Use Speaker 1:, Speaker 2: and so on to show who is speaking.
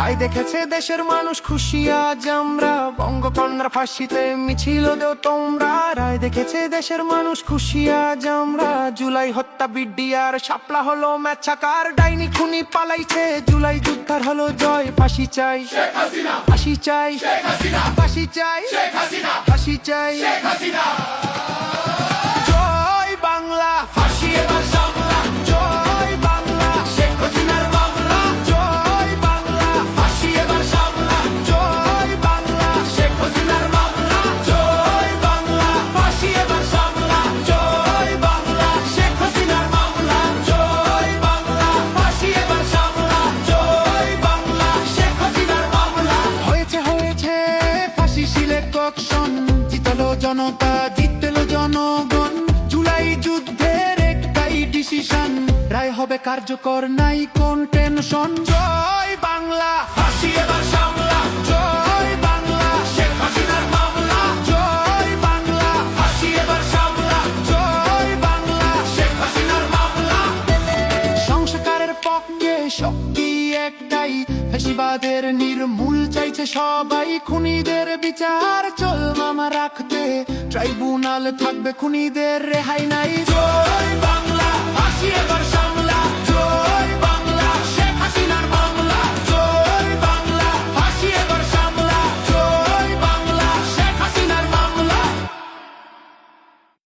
Speaker 1: রায় দেখেছে দেশের মানুষ খুশি আজ আমরা, বঙ্গকন্যার ফাঁসিতে মিছিল দেও তোমরা। রায় দেখেছে দেশের মানুষ খুশি আজ আমরা, জুলাই হত্যা বিডিআর শাপলা হলো ম্যাচাকার। ডাইনি খুনি পালাইছে, জুলাই যুদ্ধার হলো জয়। ফাঁসি চাই ফাঁসি চাই ফাঁসি চাই ফাঁসি চাই। জয় বাংলা, ফাঁসি এবার সামলা। জয় বাংলা, শেখ হাসিনার মামলা। জয় বাংলা, ফাঁসি এবার সামলা। জয় বাংলা, শেখ হাসিনার মামলা। জয় বাংলা, ফাঁসি এবার সামলা। জয় বাংলা, শেখ হাসিনার মামলা। জয় বাংলা, ফাঁসি এবার সামলা। জয় বাংলা, শেখ হাসিনার মামলা। হয়েছে হয়েছে ফাঁসি সিলেকশন, জিতলো জনতা, জিতলো জনগণ। জুলাই যুদ্ধের একটাই ডিসিশন, রায় হবে কার্যকর, নাই কোন টেনশন। জয় বাংলা, ফাঁসি এবার সামলা। জয় বাংলা, শেখ হাসিনার মামলা। জয় বাংলা, ফাঁসি এবার সামলা। জয় বাংলা, শেখ হাসিনার মামলা। সংস্কারের পক্ষে শক্তি একটাই, ফ্যাসিবাদের নির্মূল চাইছে সবাই। খুনিদের বিচার চল মামা রাখতে, ট্রাইব্যুনাল থাকবে, খুনিদের রেহাই নাই। জয় বাংলা, ফাঁসি এবার সামলা।